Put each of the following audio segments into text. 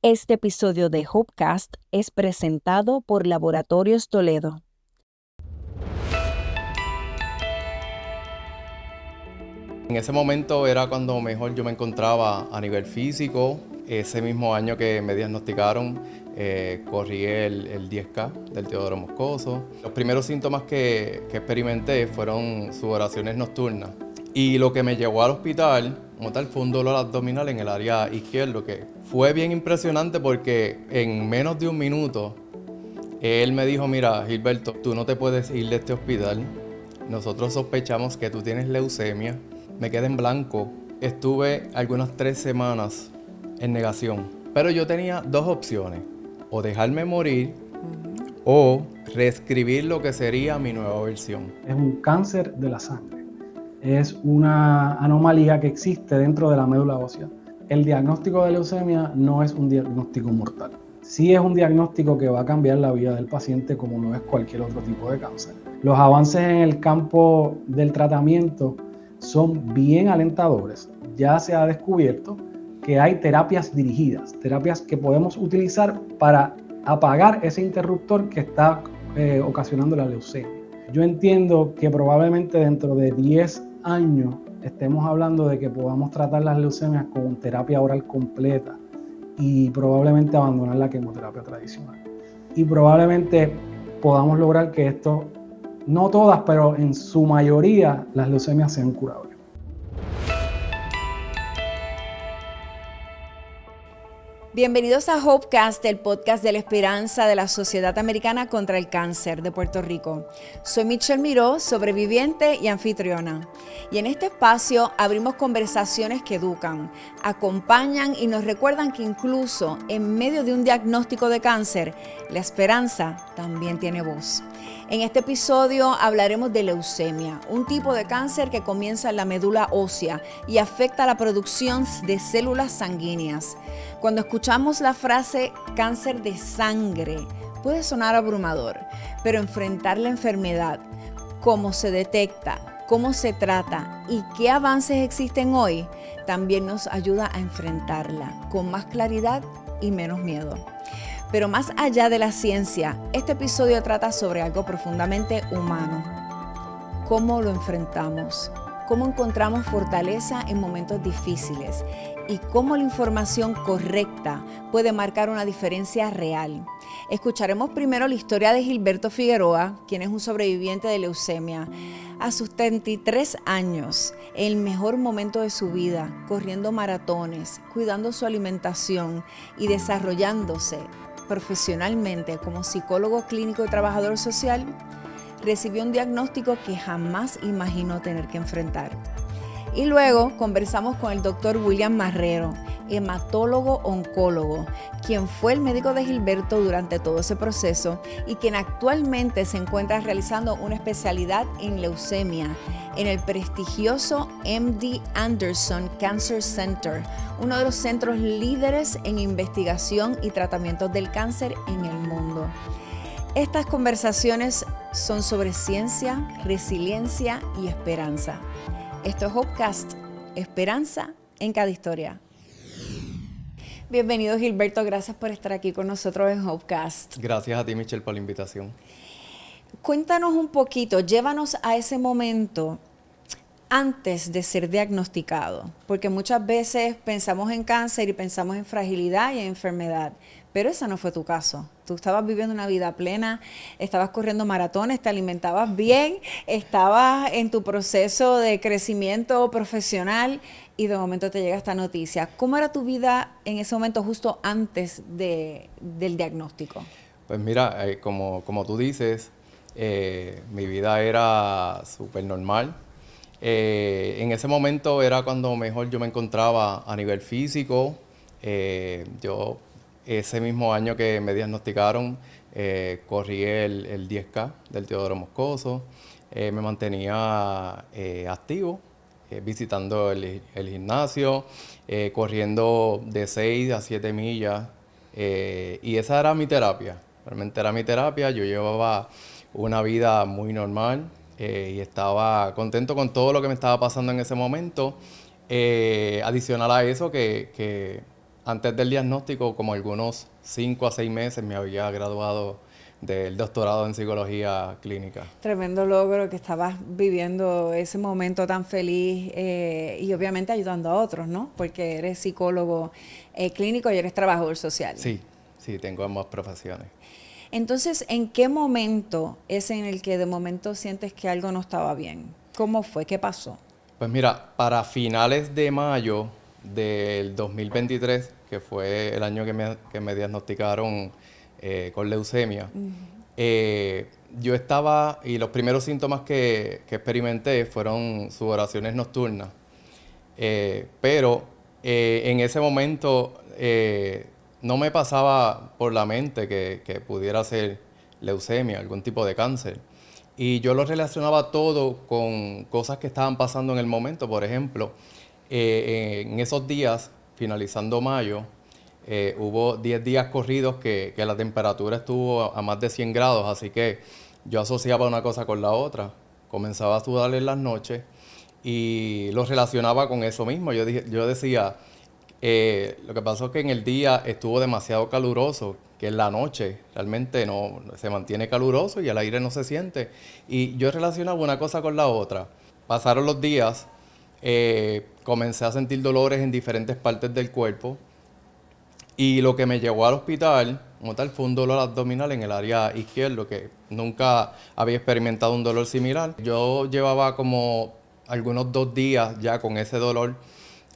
Este episodio de Hopecast es presentado por Laboratorios Toledo. En ese momento era cuando mejor yo me encontraba a nivel físico. Ese mismo año que me diagnosticaron, corrí el 10K del Teodoro Moscoso. Los primeros síntomas que experimenté fueron sudoraciones nocturnas. Y lo que me llevó al hospital, como tal, fue un dolor abdominal en el área izquierda, que fue bien impresionante porque en menos de un minuto, él me dijo: mira, Gilberto, tú no te puedes ir de este hospital. Nosotros sospechamos que tú tienes leucemia. Me quedé en blanco. Estuve algunas 3 semanas en negación. Pero yo tenía dos opciones: o dejarme morir o reescribir lo que sería mi nueva versión. Es un cáncer de la sangre. Es una anomalía que existe dentro de la médula ósea. El diagnóstico de leucemia no es un diagnóstico mortal. Sí es un diagnóstico que va a cambiar la vida del paciente como lo es cualquier otro tipo de cáncer. Los avances en el campo del tratamiento son bien alentadores. Ya se ha descubierto que hay terapias dirigidas, terapias que podemos utilizar para apagar ese interruptor que está ocasionando la leucemia. Yo entiendo que probablemente dentro de 10 años estemos hablando de que podamos tratar las leucemias con terapia oral completa y probablemente abandonar la quimioterapia tradicional. Y probablemente podamos lograr que esto, no todas, pero en su mayoría, las leucemias sean curables. Bienvenidos a Hopecast, el podcast de la esperanza de la Sociedad Americana contra el Cáncer de Puerto Rico. Soy Michelle Miró, sobreviviente y anfitriona. Y en este espacio abrimos conversaciones que educan, acompañan y nos recuerdan que incluso en medio de un diagnóstico de cáncer, la esperanza también tiene voz. En este episodio hablaremos de leucemia, un tipo de cáncer que comienza en la médula ósea y afecta la producción de células sanguíneas. Cuando escuchamos la frase cáncer de sangre, puede sonar abrumador, pero enfrentar la enfermedad, cómo se detecta, cómo se trata y qué avances existen hoy, también nos ayuda a enfrentarla con más claridad y menos miedo. Pero más allá de la ciencia, este episodio trata sobre algo profundamente humano. ¿Cómo lo enfrentamos? ¿Cómo encontramos fortaleza en momentos difíciles? Y cómo la información correcta puede marcar una diferencia real. Escucharemos primero la historia de Gilberto Figueroa, quien es un sobreviviente de leucemia. A sus 33 años, en el mejor momento de su vida, corriendo maratones, cuidando su alimentación y desarrollándose profesionalmente como psicólogo clínico y trabajador social, recibió un diagnóstico que jamás imaginó tener que enfrentar. Y luego conversamos con el doctor William Marrero, hematólogo-oncólogo, quien fue el médico de Gilberto durante todo ese proceso y quien actualmente se encuentra realizando una especialidad en leucemia en el prestigioso MD Anderson Cancer Center, uno de los centros líderes en investigación y tratamiento del cáncer en el mundo. Estas conversaciones son sobre ciencia, resiliencia y esperanza. Esto es Hopecast, esperanza en cada historia. Bienvenido, Gilberto, gracias por estar aquí con nosotros en Hopecast. Gracias a ti, Michelle, por la invitación. Cuéntanos un poquito, llévanos a ese momento antes de ser diagnosticado, porque muchas veces pensamos en cáncer y pensamos en fragilidad y en enfermedad, pero ese no fue tu caso. Tú estabas viviendo una vida plena, estabas corriendo maratones, te alimentabas bien, estabas en tu proceso de crecimiento profesional y de momento te llega esta noticia. ¿Cómo era tu vida en ese momento justo antes del diagnóstico? Pues mira, como tú dices, mi vida era súper normal. En ese momento era cuando mejor yo me encontraba a nivel físico. Ese mismo año que me diagnosticaron, corrí el 10K del Teodoro Moscoso. Me mantenía activo, visitando el gimnasio, corriendo de 6 a 7 millas. Y esa era mi terapia. Realmente era mi terapia. Yo llevaba una vida muy normal y estaba contento con todo lo que me estaba pasando en ese momento. Adicional a eso, que antes del diagnóstico, como algunos 5 a 6 meses, me había graduado del doctorado en psicología clínica. Tremendo logro que estabas viviendo ese momento tan feliz y obviamente ayudando a otros, ¿no? Porque eres psicólogo clínico y eres trabajador social. Sí, sí, tengo ambas profesiones. Entonces, ¿en qué momento es en el que de momento sientes que algo no estaba bien? ¿Cómo fue? ¿Qué pasó? Pues mira, para finales de mayo del 2023, que fue el año que me diagnosticaron con leucemia, yo estaba, y los primeros síntomas que experimenté fueron sudoraciones nocturnas, pero en ese momento no me pasaba por la mente que pudiera ser leucemia, algún tipo de cáncer. Y yo lo relacionaba todo con cosas que estaban pasando en el momento. Por ejemplo, en esos días, finalizando mayo, hubo 10 días corridos que la temperatura estuvo a más de 100 grados, así que yo asociaba una cosa con la otra. Comenzaba a sudar en las noches y lo relacionaba con eso mismo. Yo decía, lo que pasó es que en el día estuvo demasiado caluroso, que en la noche realmente no se mantiene caluroso y el aire no se siente. Y yo relacionaba una cosa con la otra. Pasaron los días, comencé a sentir dolores en diferentes partes del cuerpo y lo que me llevó al hospital, como tal, fue un dolor abdominal en el área izquierda, que nunca había experimentado un dolor similar. Yo llevaba como algunos 2 días ya con ese dolor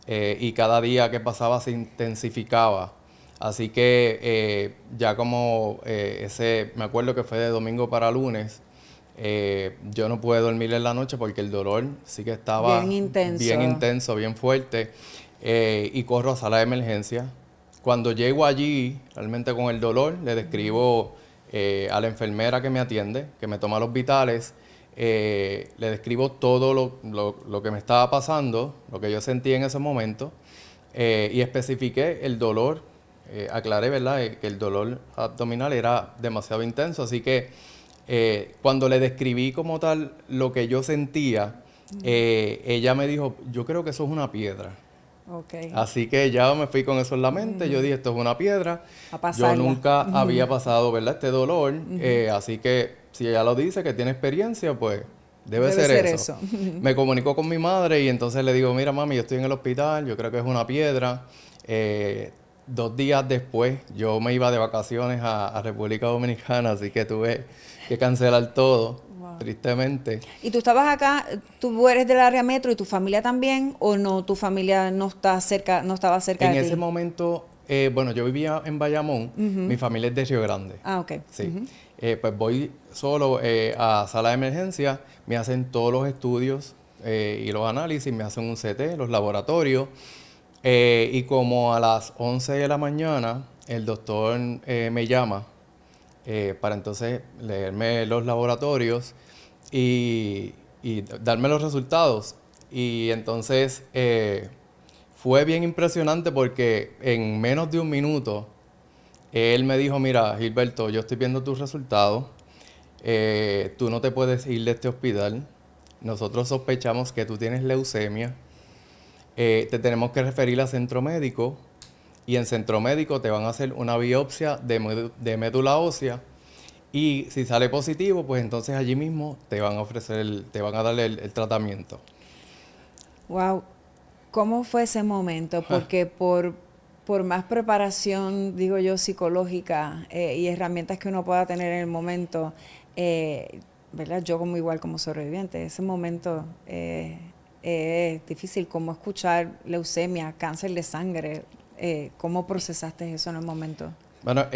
y cada día que pasaba se intensificaba. Así que ya como me acuerdo que fue de domingo para lunes, yo no pude dormir en la noche porque el dolor sí que estaba bien intenso, bien fuerte, y corro a sala de emergencia. Cuando llego allí, realmente con el dolor, le describo a la enfermera que me atiende, que me toma los vitales, le describo todo lo que me estaba pasando, lo que yo sentí en ese momento, y especifiqué el dolor. Aclaré, ¿verdad?, que el dolor abdominal era demasiado intenso, así que cuando le describí como tal lo que yo sentía, ella me dijo, yo creo que eso es una piedra. Okay. Así que ya me fui con eso en la mente, yo dije, esto es una piedra, yo nunca había pasado, ¿verdad?, este dolor, así que si ella lo dice, que tiene experiencia, pues debe ser eso. Me comunicó con mi madre y entonces le digo, mira mami, yo estoy en el hospital, yo creo que es una piedra. 2 días después yo me iba de vacaciones a República Dominicana, así que tuve que cancelar todo, tristemente. ¿Y tú estabas acá, tú eres del área metro y tu familia también, o no, tu familia no estaba cerca de ti? En ese momento, bueno, yo vivía en Bayamón, mi familia es de Río Grande. Ah, ok. Sí. Pues voy solo a sala de emergencia, me hacen todos los estudios y los análisis, me hacen un CT, los laboratorios. Y como a las 11 de la mañana, el doctor me llama para entonces leerme los laboratorios y darme los resultados. Y entonces fue bien impresionante porque en menos de un minuto él me dijo, mira, Gilberto, yo estoy viendo tus resultados, tú no te puedes ir de este hospital, nosotros sospechamos que tú tienes leucemia. Te tenemos que referir a centro médico y en centro médico te van a hacer una biopsia de médula ósea y si sale positivo, pues entonces allí mismo te van a ofrecer, te van a darle el tratamiento. Wow, ¿cómo fue ese momento? Porque por más preparación, digo yo, psicológica y herramientas que uno pueda tener en el momento, ¿verdad? Yo igual como sobreviviente, ese momento es difícil, como escuchar leucemia, cáncer de sangre, ¿cómo procesaste eso en el momento? Bueno,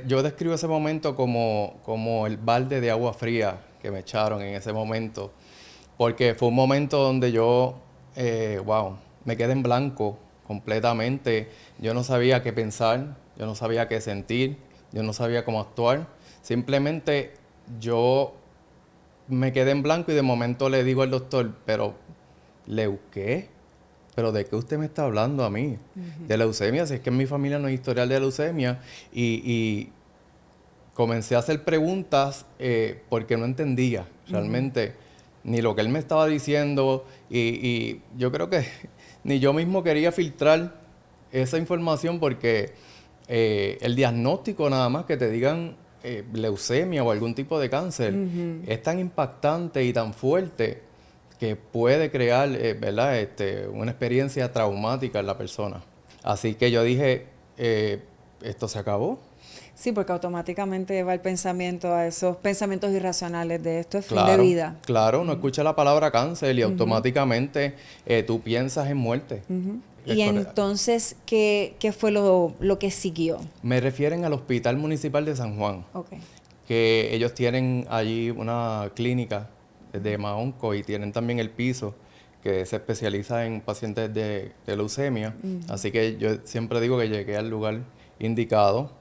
yo describo ese momento como el balde de agua fría que me echaron en ese momento, porque fue un momento donde yo, me quedé en blanco completamente. Yo no sabía qué pensar, yo no sabía qué sentir, yo no sabía cómo actuar. Simplemente yo me quedé en blanco y de momento le digo al doctor, pero ¿qué? ¿Pero de qué usted me está hablando a mí? De leucemia, si es que en mi familia no hay historial de leucemia. Y comencé a hacer preguntas porque no entendía realmente ni lo que él me estaba diciendo. Y yo creo que ni yo mismo quería filtrar esa información porque el diagnóstico nada más que te digan leucemia o algún tipo de cáncer es tan impactante y tan fuerte que puede crear, ¿verdad? Una experiencia traumática en la persona. Así que yo dije, esto se acabó. Sí, porque automáticamente va el pensamiento a esos pensamientos irracionales de esto es fin de Claro, vida. claro, uno escucha la palabra cáncer y automáticamente tú piensas en muerte. Es Y correcto. entonces, ¿qué fue lo que siguió? Me refieren al Hospital Municipal de San Juan, Okay. que ellos tienen allí una clínica de Maonco y tienen también el piso que se especializa en pacientes de leucemia. Así que yo siempre digo que llegué al lugar indicado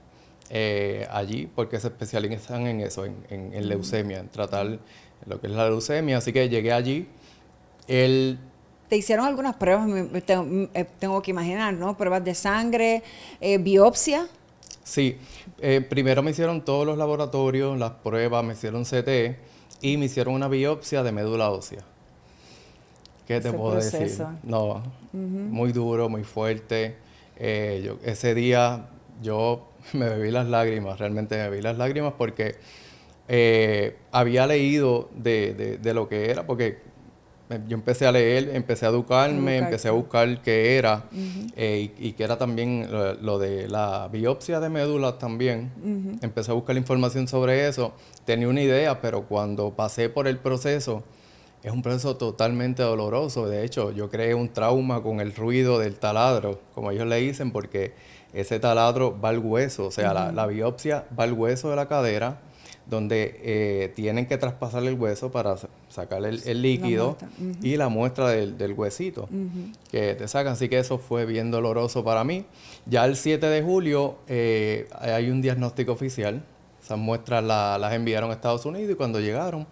allí porque se especializan en eso, en leucemia, en tratar lo que es la leucemia. Así que llegué allí. Te hicieron algunas pruebas, tengo que imaginar, ¿no? Pruebas de sangre, biopsia. Sí, primero me hicieron todos los laboratorios, las pruebas, me hicieron CT y me hicieron una biopsia de médula ósea. ¿Qué te Ese puedo decir? proceso. No, muy duro, muy fuerte. Ese día yo me bebí las lágrimas, realmente me bebí las lágrimas porque había leído de lo que era, porque yo empecé a leer, empecé a educarme, empecé a buscar qué era y que era también lo de la biopsia de médula también. Empecé a buscar información sobre eso, tenía una idea, pero cuando pasé por el proceso, es un proceso totalmente doloroso. De hecho, yo creé un trauma con el ruido del taladro, como ellos le dicen, porque ese taladro va al hueso, o sea, la biopsia va al hueso de la cadera, donde tienen que traspasar el hueso para sacar el líquido y la muestra del huesito que te sacan. Así que eso fue bien doloroso para mí. Ya el 7 de julio hay un diagnóstico oficial. Esas muestras las enviaron a Estados Unidos y cuando llegaron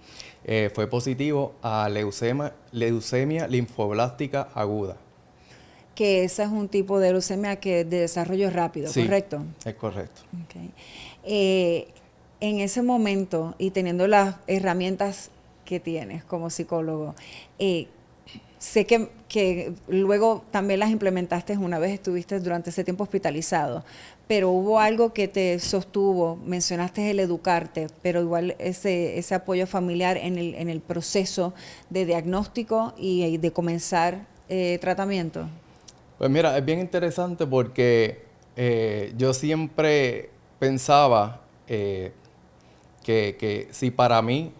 fue positivo a leucemia linfoblástica aguda. Que ese es un tipo de leucemia que de desarrollo rápido, Sí, ¿correcto? es correcto. Okay. En ese momento y teniendo las herramientas que tienes como psicólogo, sé que luego también las implementaste una vez estuviste durante ese tiempo hospitalizado, pero hubo algo que te sostuvo, mencionaste el educarte, pero igual ese apoyo familiar en el proceso de diagnóstico y de comenzar tratamiento. Pues mira, es bien interesante porque yo siempre pensaba que si para mí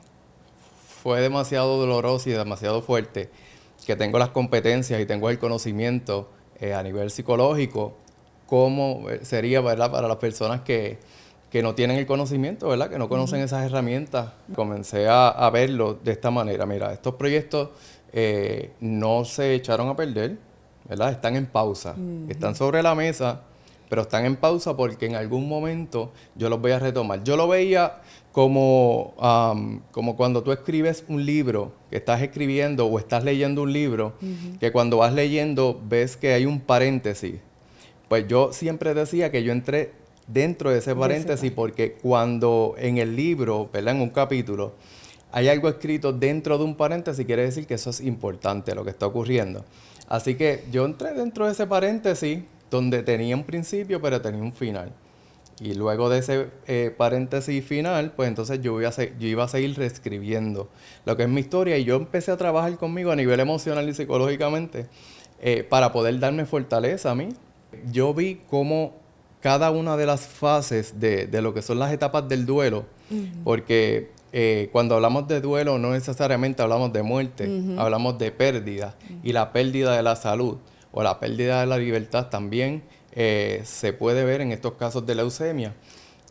fue demasiado doloroso y demasiado fuerte, que tengo las competencias y tengo el conocimiento a nivel psicológico, ¿cómo sería, verdad, para las personas que no tienen el conocimiento, verdad, que no conocen esas herramientas? Comencé a verlo de esta manera. Mira, estos proyectos no se echaron a perder, ¿verdad? Están en pausa, están sobre la mesa, pero están en pausa porque en algún momento yo los voy a retomar. Yo lo veía como cuando tú escribes un libro, que estás escribiendo o estás leyendo un libro, que cuando vas leyendo ves que hay un paréntesis. Pues yo siempre decía que yo entré dentro de ese paréntesis porque cuando en el libro, ¿verdad? En un capítulo, hay algo escrito dentro de un paréntesis, quiere decir que eso es importante, lo que está ocurriendo. Así que yo entré dentro de ese paréntesis donde tenía un principio, pero tenía un final. Y luego de ese paréntesis final, pues entonces yo iba a seguir reescribiendo lo que es mi historia. Y yo empecé a trabajar conmigo a nivel emocional y psicológicamente para poder darme fortaleza a mí. Yo vi cómo cada una de las fases de lo que son las etapas del duelo, porque cuando hablamos de duelo no necesariamente hablamos de muerte, hablamos de pérdida. Y la pérdida de la salud o la pérdida de la libertad también se puede ver en estos casos de leucemia.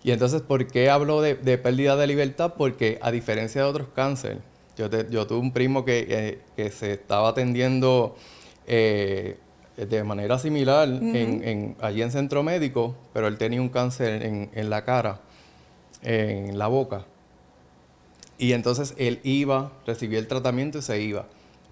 Y entonces, ¿por qué hablo de pérdida de libertad? Porque a diferencia de otros cánceres, yo tuve un primo que se estaba atendiendo de manera similar allí en centro médico, pero él tenía un cáncer en la cara, en la boca. Y entonces él recibía el tratamiento y se iba.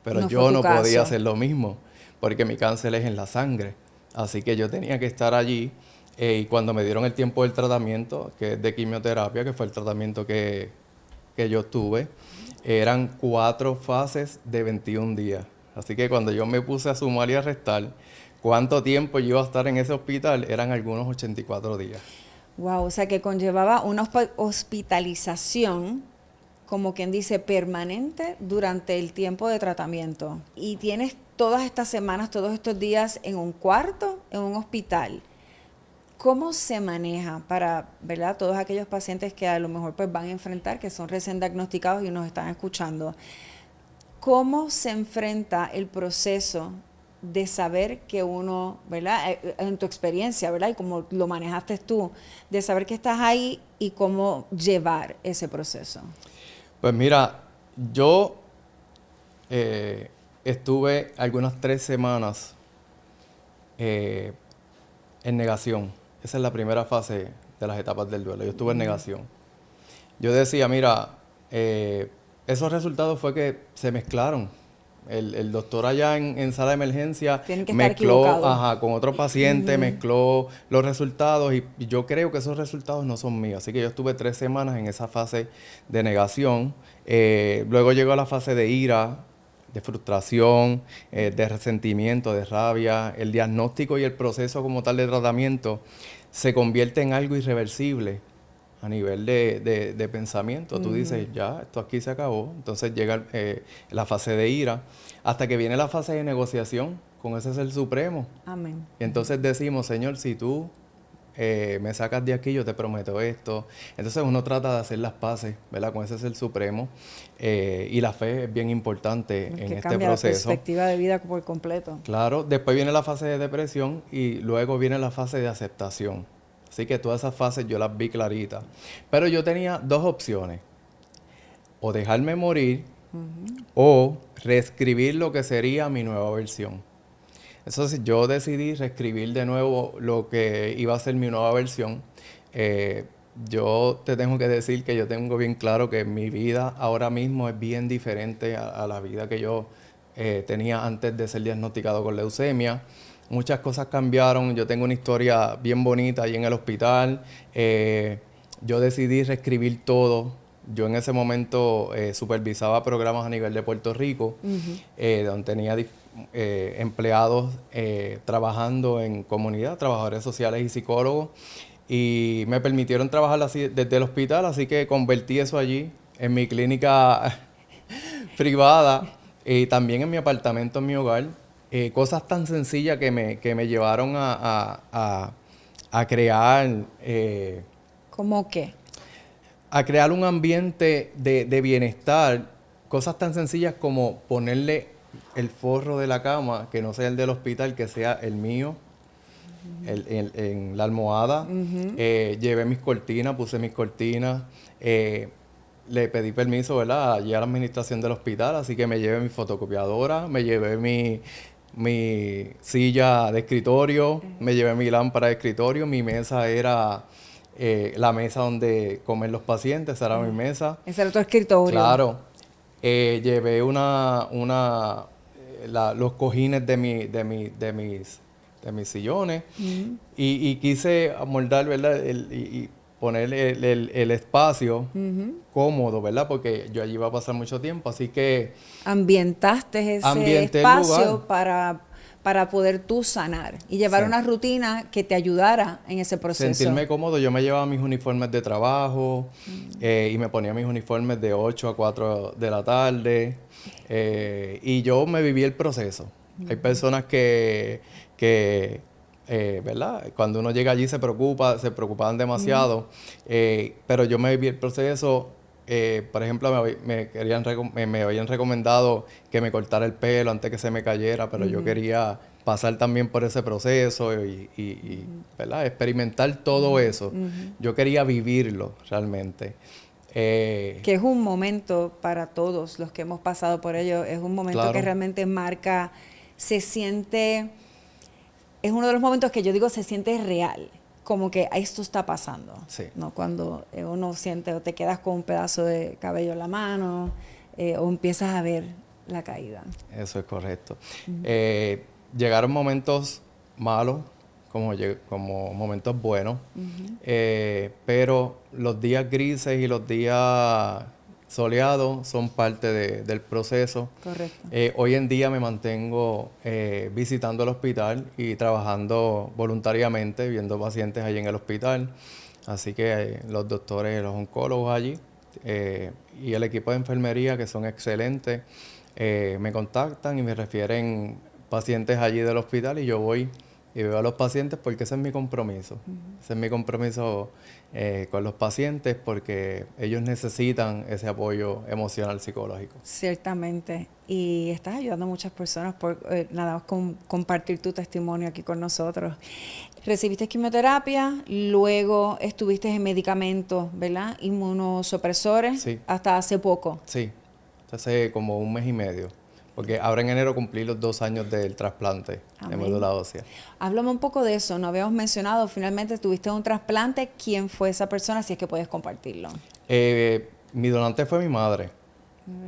Pero yo no podía hacer lo mismo, porque mi cáncer es en la sangre. Así que yo tenía que estar allí. Y cuando me dieron el tiempo del tratamiento, que es de quimioterapia, que fue el tratamiento que yo tuve, eran 4 fases de 21 días. Así que cuando yo me puse a sumar y a restar, cuánto tiempo yo iba a estar en ese hospital, eran algunos 84 días. Wow, o sea que conllevaba una hospitalización, como quien dice, permanente durante el tiempo de tratamiento. Y tienes todas estas semanas, todos estos días en un cuarto, en un hospital. ¿Cómo se maneja para, ¿verdad?, todos aquellos pacientes que a lo mejor pues van a enfrentar, que son recién diagnosticados y nos están escuchando? ¿Cómo se enfrenta el proceso de saber que uno, ¿verdad?, en tu experiencia, ¿verdad?, y como lo manejaste tú, de saber que estás ahí y cómo llevar ese proceso? Pues mira, yo estuve algunas 3 semanas en negación. Esa es la primera fase de las etapas del duelo. Yo estuve en negación. Yo decía, mira, esos resultados fue que se mezclaron. El doctor allá en sala de emergencia Tienen que estar mezcló equivocados. con otro paciente, mezcló los resultados y yo creo que esos resultados no son míos. Así que yo estuve 3 semanas en esa fase de negación. Luego llegó la fase de ira, de frustración, de resentimiento, de rabia. El diagnóstico y el proceso como tal de tratamiento se convierte en algo irreversible a nivel de pensamiento. Tú dices, ya, esto aquí se acabó. Entonces llega la fase de ira, hasta que viene la fase de negociación con ese Ser Supremo. Amén. Y entonces decimos, Señor, si tú me sacas de aquí, yo te prometo esto. Entonces uno trata de hacer las paces, ¿verdad?, con ese Ser Supremo. Y la fe es bien importante en este cambia proceso. la perspectiva de vida por completo. Claro, después viene la fase de depresión y luego viene la fase de aceptación. Así que todas esas fases yo las vi claritas. Pero yo tenía 2 opciones. O dejarme morir o reescribir lo que sería mi nueva versión. Entonces yo decidí reescribir de nuevo lo que iba a ser mi nueva versión. Yo te tengo que decir que yo tengo bien claro que mi vida ahora mismo es bien diferente a la vida que yo tenía antes de ser diagnosticado con leucemia. Muchas cosas cambiaron, yo tengo una historia bien bonita ahí en el hospital. Yo decidí reescribir todo. Yo en ese momento supervisaba programas a nivel de Puerto Rico, donde tenía empleados trabajando en comunidad, trabajadores sociales y psicólogos, y me permitieron trabajar así desde el hospital, así que convertí eso allí en mi clínica privada y también en mi apartamento, en mi hogar. Cosas tan sencillas que me llevaron a crear... ¿Cómo qué? A crear un ambiente de bienestar, cosas tan sencillas como ponerle el forro de la cama, que no sea el del hospital, que sea el mío, en la almohada. Llevé mis cortinas, puse mis cortinas, le pedí permiso, ¿verdad?, allí a la administración del hospital, así que me llevé mi fotocopiadora, me llevé mi silla de escritorio, me llevé mi lámpara de escritorio, mi mesa era... la mesa donde comen los pacientes, esa era mi mesa. Ese era tu escritorio. Claro. Llevé los cojines de mis sillones y quise amoldar, ¿verdad?, y poner el espacio cómodo, ¿verdad?, porque yo allí iba a pasar mucho tiempo, así que... Ambientaste ese ambienté el espacio lugar para poder tú sanar y llevar Sí. una rutina que te ayudara en ese proceso. Sentirme cómodo. Yo me llevaba mis uniformes de trabajo y me ponía mis uniformes de 8 a 4 de la tarde y yo me viví el proceso. Hay personas que ¿verdad?, cuando uno llega allí se preocupaban demasiado, pero yo me viví el proceso. Por ejemplo, me habían recomendado que me cortara el pelo antes que se me cayera, pero yo quería pasar también por ese proceso y ¿verdad?, experimentar todo eso. Yo quería vivirlo realmente. Que es un momento para todos los que hemos pasado por ello, es un momento Claro. que realmente marca, se siente, es uno de los momentos que yo digo se siente real, como que esto está pasando, Sí. ¿no? Cuando uno siente o te quedas con un pedazo de cabello en la mano o empiezas a ver la caída. Eso es correcto. Llegaron momentos malos, como momentos buenos, pero los días grises y los días soleados son parte del proceso. Correcto. Hoy en día me mantengo visitando el hospital y trabajando voluntariamente, viendo pacientes allí en el hospital. Así que los doctores, los oncólogos allí y el equipo de enfermería, que son excelentes, me contactan y me refieren pacientes allí del hospital y yo voy y veo a los pacientes porque ese es mi compromiso. Ese es mi compromiso con los pacientes porque ellos necesitan ese apoyo emocional psicológico. Ciertamente. Y estás ayudando a muchas personas por nada más compartir tu testimonio aquí con nosotros. Recibiste quimioterapia, luego estuviste en medicamentos, ¿verdad? Inmunosupresores, Sí. hasta hace poco. Sí, hace como un mes y medio. Porque ahora en enero cumplí los 2 años del trasplante de médula ósea. Háblame un poco de eso, no habíamos mencionado, finalmente tuviste un trasplante, ¿quién fue esa persona? Si es que puedes compartirlo. Mi donante fue mi madre,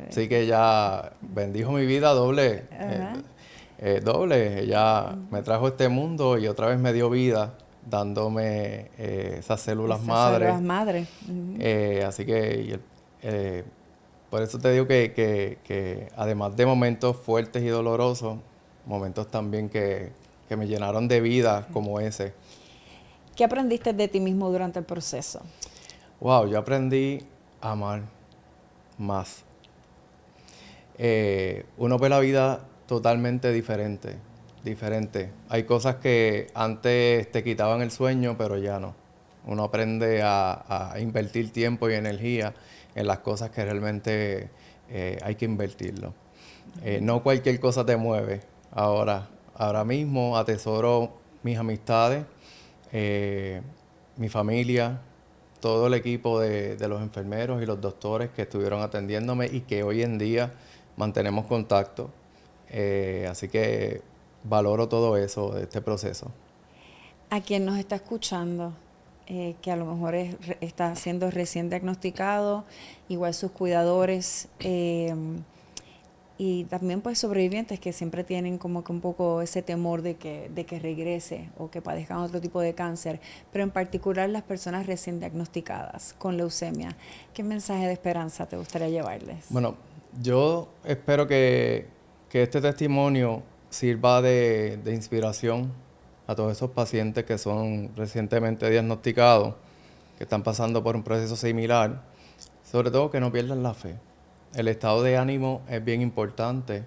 así que ella bendijo mi vida doble, ella me trajo a este mundo y otra vez me dio vida, dándome esas células madre. Células madre. Así que por eso te digo que además de momentos fuertes y dolorosos, momentos también que me llenaron de vida como ese. ¿Qué aprendiste de ti mismo durante el proceso? Wow, yo aprendí a amar más. Uno ve la vida totalmente diferente. Hay cosas que antes te quitaban el sueño, pero ya no. Uno aprende a invertir tiempo y energía en las cosas que realmente hay que invertirlo. No cualquier cosa te mueve. Ahora mismo atesoro mis amistades, mi familia, todo el equipo de los enfermeros y los doctores que estuvieron atendiéndome y que hoy en día mantenemos contacto. Así que valoro todo eso de este proceso. A quien nos está escuchando, que a lo mejor está siendo recién diagnosticado, igual sus cuidadores, y también pues sobrevivientes que siempre tienen como que un poco ese temor de que regrese o que padezcan otro tipo de cáncer, pero en particular las personas recién diagnosticadas con leucemia. ¿Qué mensaje de esperanza te gustaría llevarles? Bueno, yo espero que este testimonio sirva de inspiración a todos esos pacientes que son recientemente diagnosticados, que están pasando por un proceso similar, sobre todo que no pierdan la fe. El estado de ánimo es bien importante,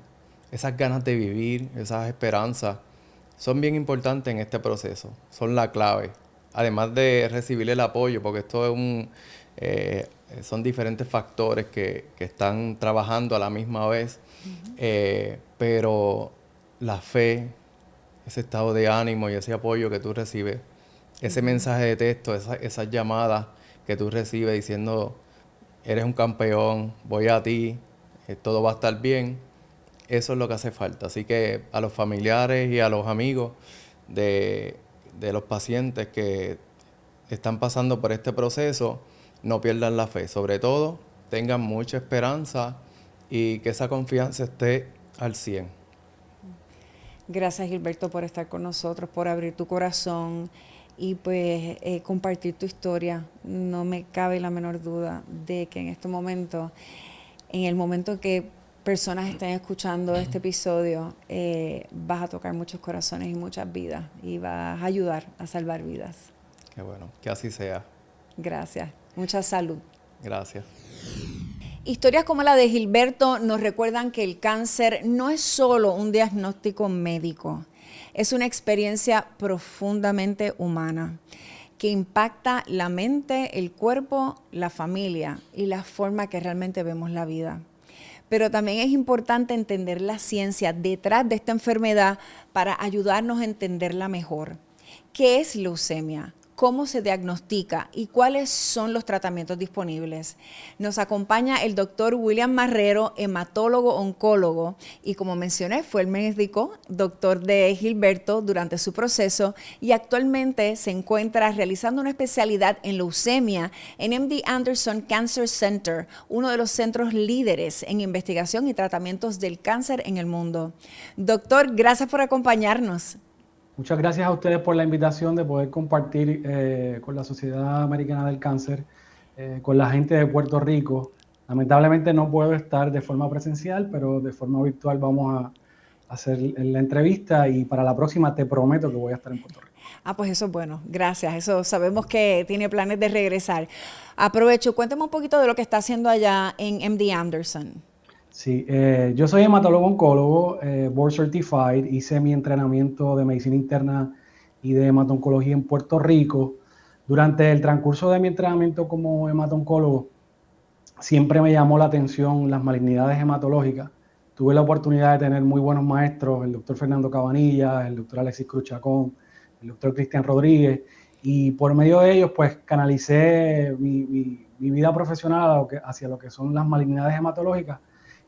esas ganas de vivir, esas esperanzas, son bien importantes en este proceso, son la clave. Además de recibir el apoyo, porque esto es son diferentes factores que están trabajando a la misma vez, pero la fe, ese estado de ánimo y ese apoyo que tú recibes, ese mensaje de texto, esas llamadas que tú recibes diciendo, eres un campeón, voy a ti, todo va a estar bien, eso es lo que hace falta. Así que a los familiares y a los amigos de los pacientes que están pasando por este proceso, no pierdan la fe. Sobre todo, tengan mucha esperanza y que esa confianza esté al 100. Gracias, Gilberto, por estar con nosotros, por abrir tu corazón y pues compartir tu historia. No me cabe la menor duda de que en este momento, en el momento que personas estén escuchando este episodio, vas a tocar muchos corazones y muchas vidas y vas a ayudar a salvar vidas. Qué bueno, que así sea. Gracias. Mucha salud. Gracias. Historias como la de Gilberto nos recuerdan que el cáncer no es solo un diagnóstico médico, es una experiencia profundamente humana que impacta la mente, el cuerpo, la familia y la forma que realmente vemos la vida. Pero también es importante entender la ciencia detrás de esta enfermedad para ayudarnos a entenderla mejor. ¿Qué es leucemia? ¿Cómo se diagnostica y cuáles son los tratamientos disponibles? Nos acompaña el doctor William Marrero, hematólogo-oncólogo, y como mencioné, fue el médico doctor de Gilberto durante su proceso y actualmente se encuentra realizando una especialidad en leucemia en MD Anderson Cancer Center, uno de los centros líderes en investigación y tratamientos del cáncer en el mundo. Doctor, gracias por acompañarnos. Muchas gracias a ustedes por la invitación de poder compartir con la Sociedad Americana del Cáncer, con la gente de Puerto Rico, Lamentablemente no puedo estar de forma presencial, pero de forma virtual vamos a hacer la entrevista y para la próxima te prometo que voy a estar en Puerto Rico. Pues eso es bueno, gracias. Eso sabemos que tiene planes de regresar. Aprovecho, cuéntame un poquito de lo que está haciendo allá en MD Anderson. Sí, yo soy hematólogo oncólogo, board certified, hice mi entrenamiento de medicina interna y de hematoncología en Puerto Rico. Durante el transcurso de mi entrenamiento como hematoncólogo, siempre me llamó la atención las malignidades hematológicas. Tuve la oportunidad de tener muy buenos maestros, el doctor Fernando Cabanilla, el doctor Alexis Cruz Chacón, el doctor Cristian Rodríguez, y por medio de ellos pues canalicé mi vida profesional hacia lo que son las malignidades hematológicas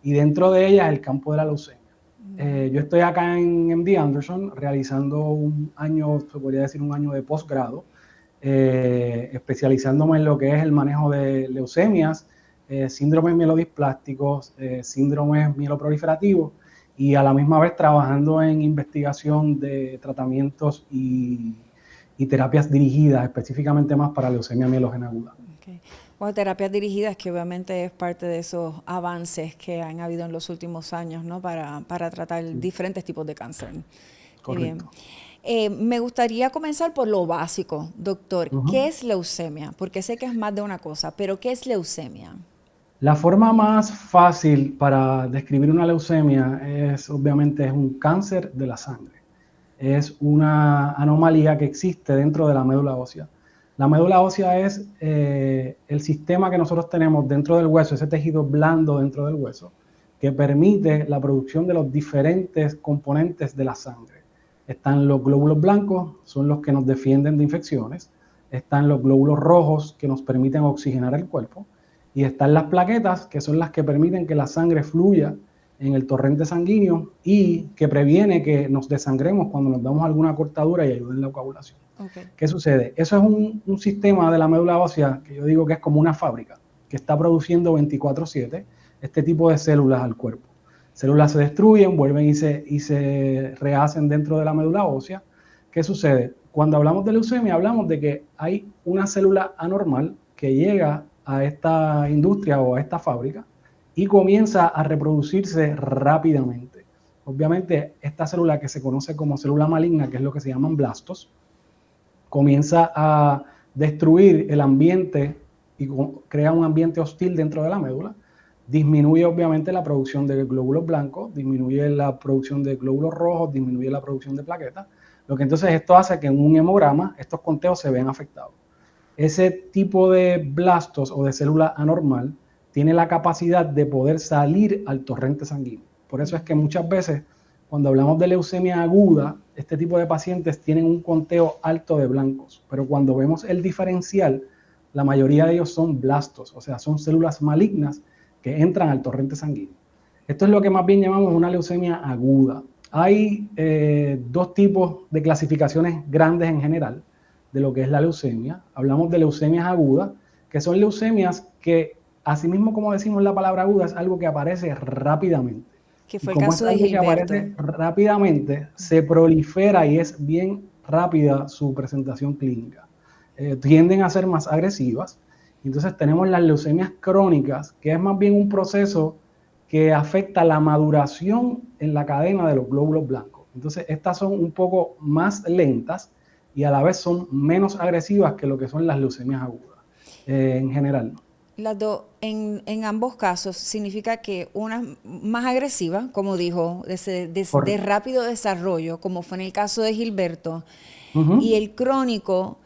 y dentro de ellas el campo de la leucemia. Yo estoy acá en MD Anderson realizando un año, se podría decir un año de posgrado, especializándome en lo que es el manejo de leucemias, síndromes mielodisplásticos, síndromes mieloproliferativos y a la misma vez trabajando en investigación de tratamientos y terapias dirigidas específicamente más para leucemia mielógena aguda. Okay. Bueno, terapias dirigidas que obviamente es parte de esos avances que han habido en los últimos años, ¿no? Para tratar diferentes tipos de cáncer. Correcto. Bien. Me gustaría comenzar por lo básico, doctor. ¿Qué es leucemia? Porque sé que es más de una cosa, pero ¿qué es leucemia? La forma más fácil para describir una leucemia es, obviamente, es un cáncer de la sangre. Es una anomalía que existe dentro de la médula ósea. La médula ósea es el sistema que nosotros tenemos dentro del hueso, ese tejido blando dentro del hueso, que permite la producción de los diferentes componentes de la sangre. Están los glóbulos blancos, son los que nos defienden de infecciones. Están los glóbulos rojos, que nos permiten oxigenar el cuerpo. Y están las plaquetas, que son las que permiten que la sangre fluya en el torrente sanguíneo y que previene que nos desangremos cuando nos damos alguna cortadura y ayuda en la coagulación. Okay. ¿Qué sucede? Eso es un sistema de la médula ósea que yo digo que es como una fábrica, que está produciendo 24/7 este tipo de células al cuerpo. Células se destruyen, vuelven y se rehacen dentro de la médula ósea. ¿Qué sucede? Cuando hablamos de leucemia, hablamos de que hay una célula anormal que llega a esta industria o a esta fábrica y comienza a reproducirse rápidamente. Obviamente, esta célula que se conoce como célula maligna, que es lo que se llaman blastos, comienza a destruir el ambiente y crea un ambiente hostil dentro de la médula, disminuye obviamente la producción de glóbulos blancos, disminuye la producción de glóbulos rojos, disminuye la producción de plaquetas, lo que entonces esto hace que en un hemograma estos conteos se vean afectados. Ese tipo de blastos o de célula anormal tiene la capacidad de poder salir al torrente sanguíneo. Por eso es que muchas veces cuando hablamos de leucemia aguda, este tipo de pacientes tienen un conteo alto de blancos, pero cuando vemos el diferencial, la mayoría de ellos son blastos, o sea, son células malignas que entran al torrente sanguíneo. Esto es lo que más bien llamamos una leucemia aguda. Hay dos tipos de clasificaciones grandes en general de lo que es la leucemia. Hablamos de leucemias agudas, que son leucemias que, asimismo como decimos la palabra aguda, es algo que aparece rápidamente. Que fue el caso de Gilberto. Que aparece rápidamente, se prolifera y es bien rápida su presentación clínica. Tienden a ser más agresivas. Entonces tenemos las leucemias crónicas, que es más bien un proceso que afecta la maduración en la cadena de los glóbulos blancos. Entonces estas son un poco más lentas y a la vez son menos agresivas que lo que son las leucemias agudas en general. Las dos, en ambos casos, significa que una más agresiva, como dijo, de rápido desarrollo, como fue en el caso de Gilberto, y el crónico,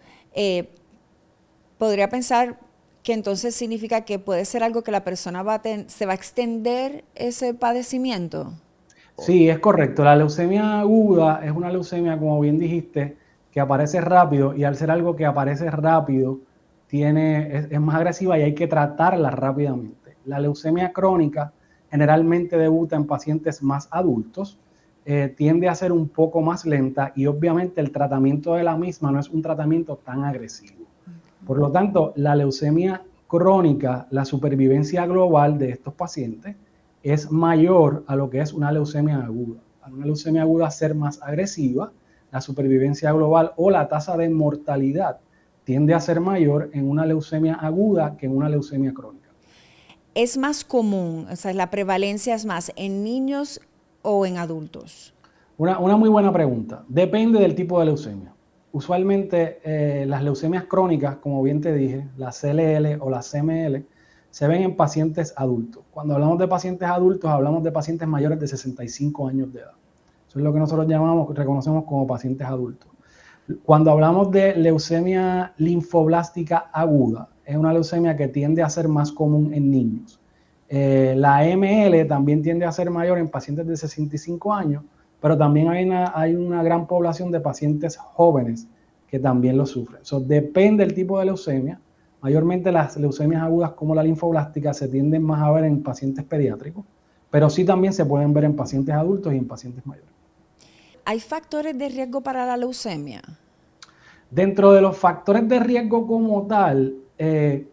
podría pensar que entonces significa que puede ser algo que la persona se va a extender ese padecimiento. Sí, es correcto. La leucemia aguda es una leucemia, como bien dijiste, que aparece rápido y al ser algo que aparece rápido, es más agresiva y hay que tratarla rápidamente. La leucemia crónica generalmente debuta en pacientes más adultos, tiende a ser un poco más lenta y obviamente el tratamiento de la misma no es un tratamiento tan agresivo. Por lo tanto, la leucemia crónica, la supervivencia global de estos pacientes es mayor a lo que es una leucemia aguda. Al una leucemia aguda ser más agresiva, la supervivencia global o la tasa de mortalidad tiende a ser mayor en una leucemia aguda que en una leucemia crónica. ¿Es más común, o sea, la prevalencia es más en niños o en adultos? Una muy buena pregunta. Depende del tipo de leucemia. Usualmente las leucemias crónicas, como bien te dije, la CLL o la CML, se ven en pacientes adultos. Cuando hablamos de pacientes adultos, hablamos de pacientes mayores de 65 años de edad. Eso es lo que nosotros reconocemos como pacientes adultos. Cuando hablamos de leucemia linfoblástica aguda, es una leucemia que tiende a ser más común en niños. La ML también tiende a ser mayor en pacientes de 65 años, pero también hay una gran población de pacientes jóvenes que también lo sufren. Depende del tipo de leucemia. Mayormente las leucemias agudas como la linfoblástica se tienden más a ver en pacientes pediátricos, pero sí también se pueden ver en pacientes adultos y en pacientes mayores. ¿Hay factores de riesgo para la leucemia? Dentro de los factores de riesgo como tal,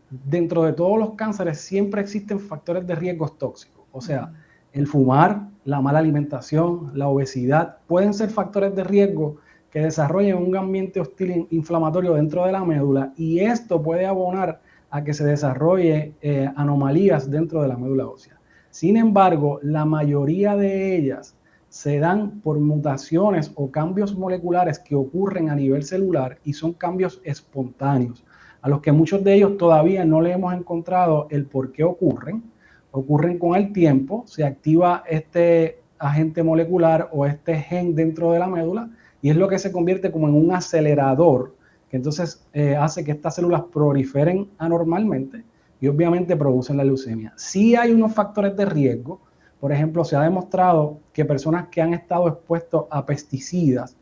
dentro de todos los cánceres siempre existen factores de riesgo tóxicos. O sea, el fumar, la mala alimentación, la obesidad, pueden ser factores de riesgo que desarrollen un ambiente hostil inflamatorio dentro de la médula, y esto puede abonar a que se desarrolle anomalías dentro de la médula ósea. Sin embargo, la mayoría de ellas se dan por mutaciones o cambios moleculares que ocurren a nivel celular y son cambios espontáneos, a los que muchos de ellos todavía no le hemos encontrado el por qué ocurren. Ocurren con el tiempo, se activa este agente molecular o este gen dentro de la médula y es lo que se convierte como en un acelerador que entonces hace que estas células proliferen anormalmente y obviamente producen la leucemia. Sí hay unos factores de riesgo. Por ejemplo, se ha demostrado que personas que han estado expuestos a pesticidas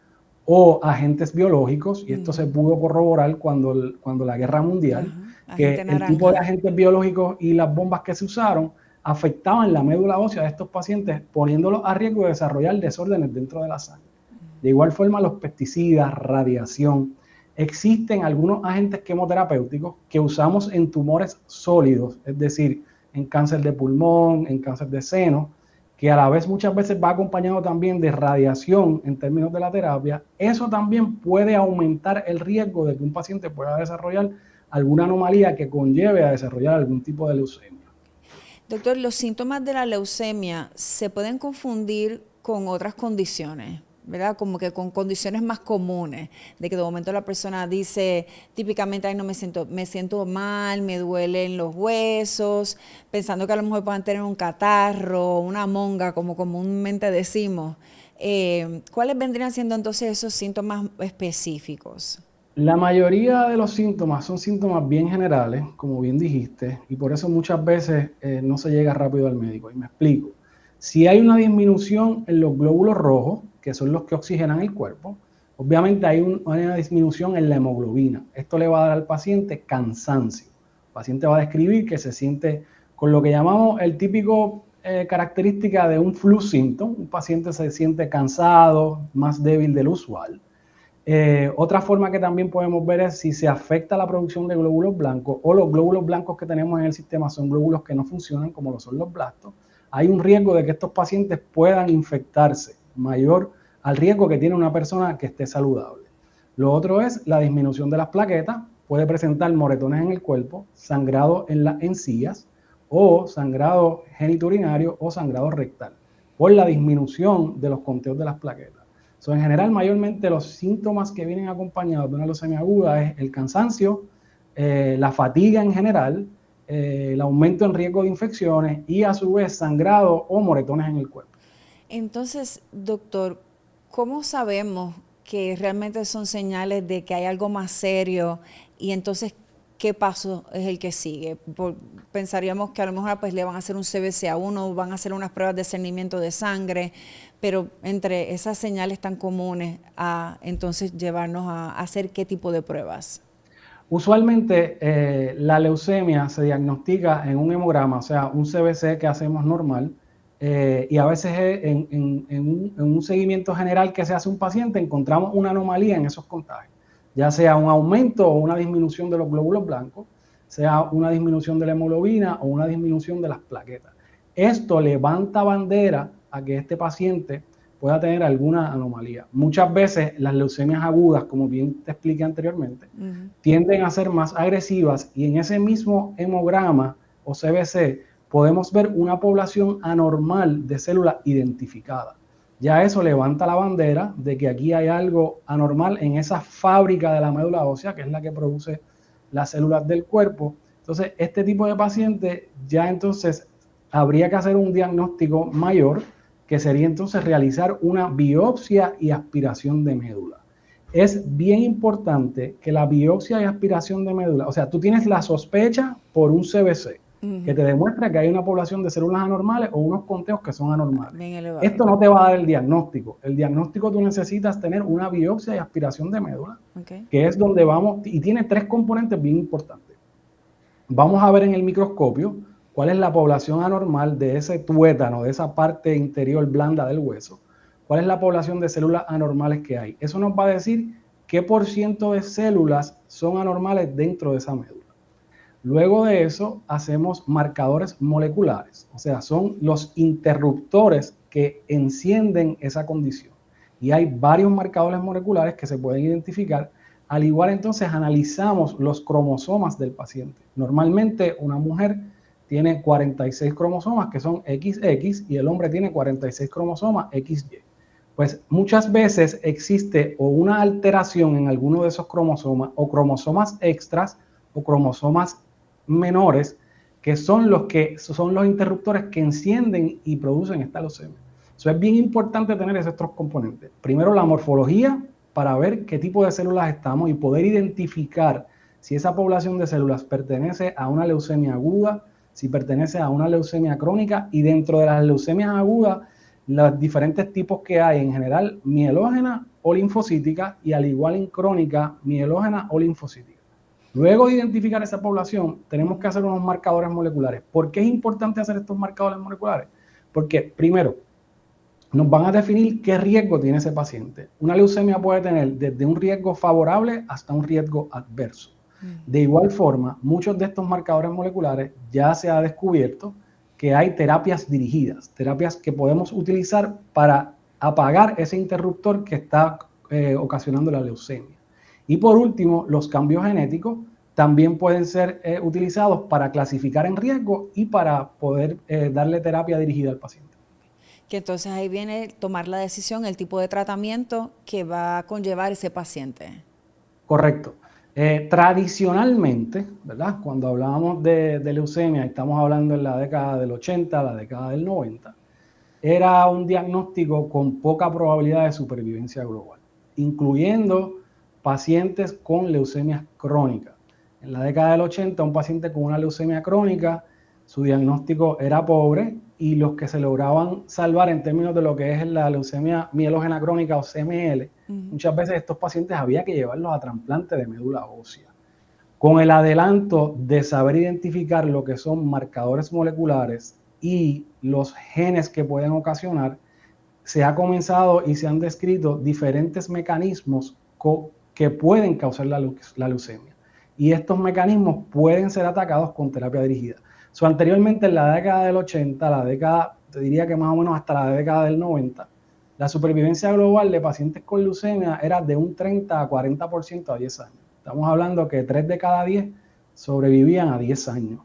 o agentes biológicos, y esto se pudo corroborar cuando la guerra mundial, que el tipo de agentes biológicos y las bombas que se usaron afectaban la médula ósea de estos pacientes, poniéndolos a riesgo de desarrollar desórdenes dentro de la sangre. De igual forma, los pesticidas, radiación. Existen algunos agentes quimioterapéuticos que usamos en tumores sólidos, es decir, en cáncer de pulmón, en cáncer de seno, que a la vez muchas veces va acompañado también de radiación en términos de la terapia. Eso también puede aumentar el riesgo de que un paciente pueda desarrollar alguna anomalía que conlleve a desarrollar algún tipo de leucemia. Doctor, ¿los síntomas de la leucemia se pueden confundir con otras condiciones? ¿Verdad? Como que con condiciones más comunes, de que de momento la persona dice típicamente, ay, no me siento mal, me duelen los huesos, pensando que a lo mejor puedan tener un catarro, una monga, como comúnmente decimos. ¿Cuáles vendrían siendo entonces esos síntomas específicos? La mayoría de los síntomas son síntomas bien generales, como bien dijiste, y por eso muchas veces no se llega rápido al médico. Y me explico. Si hay una disminución en los glóbulos rojos, que son los que oxigenan el cuerpo, obviamente hay una disminución en la hemoglobina. Esto le va a dar al paciente cansancio. El paciente va a describir que se siente con lo que llamamos el típico característica de un flu symptom. Un paciente se siente cansado, más débil de lo usual. Otra forma que también podemos ver es si se afecta la producción de glóbulos blancos o los glóbulos blancos que tenemos en el sistema son glóbulos que no funcionan como lo son los blastos. Hay un riesgo de que estos pacientes puedan infectarse, mayor al riesgo que tiene una persona que esté saludable. Lo otro es la disminución de las plaquetas. Puede presentar moretones en el cuerpo, sangrado en las encías o sangrado genitourinario o sangrado rectal por la disminución de los conteos de las plaquetas. En general, mayormente los síntomas que vienen acompañados de una leucemia aguda es el cansancio, la fatiga en general, el aumento en riesgo de infecciones y a su vez sangrado o moretones en el cuerpo. Entonces, doctor, ¿cómo sabemos que realmente son señales de que hay algo más serio y entonces qué paso es el que sigue? Pensaríamos que a lo mejor pues, le van a hacer un CBC-A1, van a hacer unas pruebas de cernimiento de sangre, pero entre esas señales tan comunes a entonces llevarnos a hacer qué tipo de pruebas. Usualmente la leucemia se diagnostica en un hemograma, o sea, un CBC que hacemos normal, y a veces en un seguimiento general que se hace un paciente encontramos una anomalía en esos contagios, ya sea un aumento o una disminución de los glóbulos blancos, sea una disminución de la hemoglobina o una disminución de las plaquetas. Esto levanta bandera a que este paciente pueda tener alguna anomalía. Muchas veces las leucemias agudas, como bien te expliqué anteriormente, tienden a ser más agresivas y en ese mismo hemograma o CBC podemos ver una población anormal de células identificadas. Ya eso levanta la bandera de que aquí hay algo anormal en esa fábrica de la médula ósea, que es la que produce las células del cuerpo. Entonces, este tipo de paciente ya entonces habría que hacer un diagnóstico mayor, que sería entonces realizar una biopsia y aspiración de médula. Es bien importante que la biopsia y aspiración de médula, o sea, tú tienes la sospecha por un CBC, que te demuestra que hay una población de células anormales o unos conteos que son anormales. Esto no te va a dar el diagnóstico. El diagnóstico tú necesitas tener una biopsia y aspiración de médula, que es donde vamos, y tiene 3 componentes bien importantes. Vamos a ver en el microscopio cuál es la población anormal de ese tuétano, de esa parte interior blanda del hueso. ¿Cuál es la población de células anormales que hay? Eso nos va a decir qué % de células son anormales dentro de esa médula. Luego de eso, hacemos marcadores moleculares, o sea, son los interruptores que encienden esa condición. Y hay varios marcadores moleculares que se pueden identificar. Al igual, entonces, analizamos los cromosomas del paciente. Normalmente, una mujer tiene 46 cromosomas que son XX y el hombre tiene 46 cromosomas XY. Pues muchas veces existe o una alteración en alguno de esos cromosomas o cromosomas extras o cromosomas menores que son los interruptores que encienden y producen esta leucemia. Eso es bien importante tener esos 3 componentes. Primero, la morfología para ver qué tipo de células estamos y poder identificar si esa población de células pertenece a una leucemia aguda, si pertenece a una leucemia crónica, y dentro de las leucemias agudas, los diferentes tipos que hay, en general, mielógena o linfocítica, y al igual en crónica, mielógena o linfocítica. Luego de identificar esa población, tenemos que hacer unos marcadores moleculares. ¿Por qué es importante hacer estos marcadores moleculares? Porque, primero, nos van a definir qué riesgo tiene ese paciente. Una leucemia puede tener desde un riesgo favorable hasta un riesgo adverso. De igual forma, muchos de estos marcadores moleculares ya se ha descubierto que hay terapias dirigidas, terapias que podemos utilizar para apagar ese interruptor que está ocasionando la leucemia. Y por último, los cambios genéticos también pueden ser utilizados para clasificar en riesgo y para poder darle terapia dirigida al paciente. Que entonces ahí viene tomar la decisión, el tipo de tratamiento que va a conllevar ese paciente. Correcto. Tradicionalmente, ¿verdad? Cuando hablábamos de leucemia, estamos hablando en la década del 80, la década del 90, era un diagnóstico con poca probabilidad de supervivencia global, incluyendo pacientes con leucemias crónicas. En la década del 80, un paciente con una leucemia crónica, su diagnóstico era pobre y los que se lograban salvar en términos de lo que es la leucemia mielógena crónica o CML, muchas veces estos pacientes había que llevarlos a trasplante de médula ósea. Con el adelanto de saber identificar lo que son marcadores moleculares y los genes que pueden ocasionar, se ha comenzado y se han descrito diferentes mecanismos que pueden causar la leucemia. Y estos mecanismos pueden ser atacados con terapia dirigida. Anteriormente, en la década del 80, te diría que más o menos hasta la década del 90, la supervivencia global de pacientes con leucemia era de un 30 a 40% a 10 años. Estamos hablando que 3 de cada 10 sobrevivían a 10 años.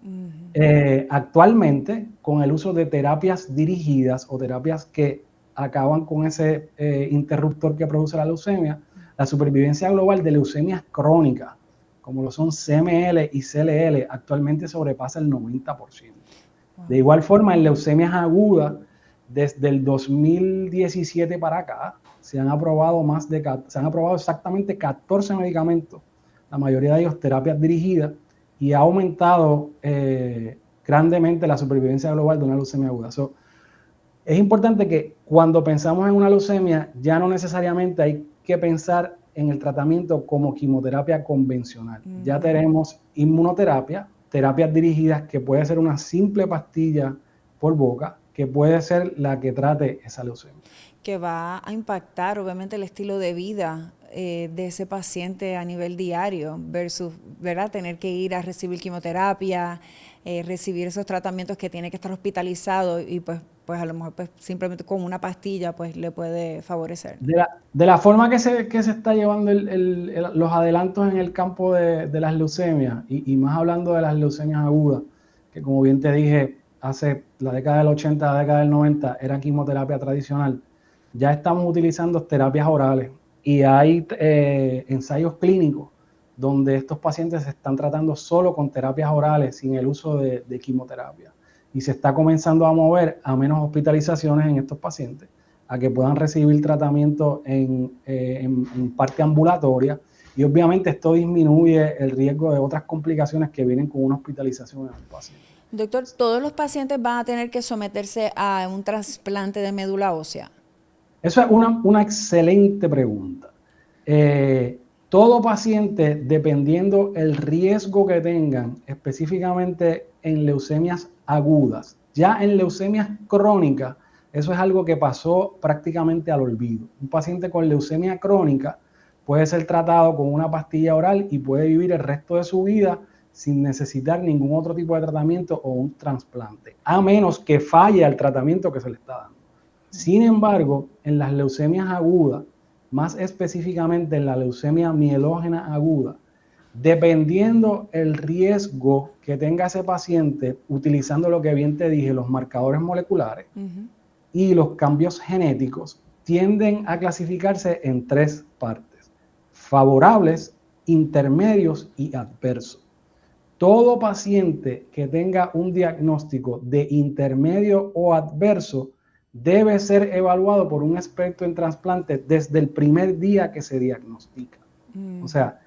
Actualmente, con el uso de terapias dirigidas o terapias que acaban con ese interruptor que produce la leucemia, la supervivencia global de leucemias crónicas, como lo son CML y CLL, actualmente sobrepasa el 90%. De igual forma, en leucemias agudas, desde el 2017 para acá, se han aprobado exactamente 14 medicamentos, la mayoría de ellos terapias dirigidas, y ha aumentado grandemente la supervivencia global de una leucemia aguda. Es importante que cuando pensamos en una leucemia, ya no necesariamente hay que pensar en el tratamiento como quimioterapia convencional. Ya tenemos inmunoterapia, terapias dirigidas, que puede ser una simple pastilla por boca, que puede ser la que trate esa leucemia. Que va a impactar obviamente el estilo de vida de ese paciente a nivel diario versus, ¿verdad?, tener que ir a recibir quimioterapia, recibir esos tratamientos que tiene que estar hospitalizado y pues a lo mejor pues simplemente con una pastilla pues le puede favorecer. De la forma que se está llevando los adelantos en el campo de las leucemias y más hablando de las leucemias agudas, que como bien te dije, hace la década del 80, la década del 90, era quimioterapia tradicional, ya estamos utilizando terapias orales y hay ensayos clínicos donde estos pacientes se están tratando solo con terapias orales sin el uso de quimioterapia. Y se está comenzando a mover a menos hospitalizaciones en estos pacientes, a que puedan recibir tratamiento en parte ambulatoria. Y obviamente esto disminuye el riesgo de otras complicaciones que vienen con una hospitalización en el paciente. Doctor, ¿todos los pacientes van a tener que someterse a un trasplante de médula ósea? Eso es una excelente pregunta. Todo paciente, dependiendo el riesgo que tengan, específicamente en leucemias agudas, ya en leucemias crónicas, eso es algo que pasó prácticamente al olvido. Un paciente con leucemia crónica puede ser tratado con una pastilla oral y puede vivir el resto de su vida sin necesitar ningún otro tipo de tratamiento o un trasplante, a menos que falle el tratamiento que se le está dando. Sin embargo, en las leucemias agudas, más específicamente en la leucemia mielógena aguda, dependiendo el riesgo que tenga ese paciente, utilizando lo que bien te dije, los marcadores moleculares y los cambios genéticos, tienden a clasificarse en 3 partes: favorables, intermedios y adversos. Todo paciente que tenga un diagnóstico de intermedio o adverso debe ser evaluado por un experto en trasplante desde el primer día que se diagnostica. O sea,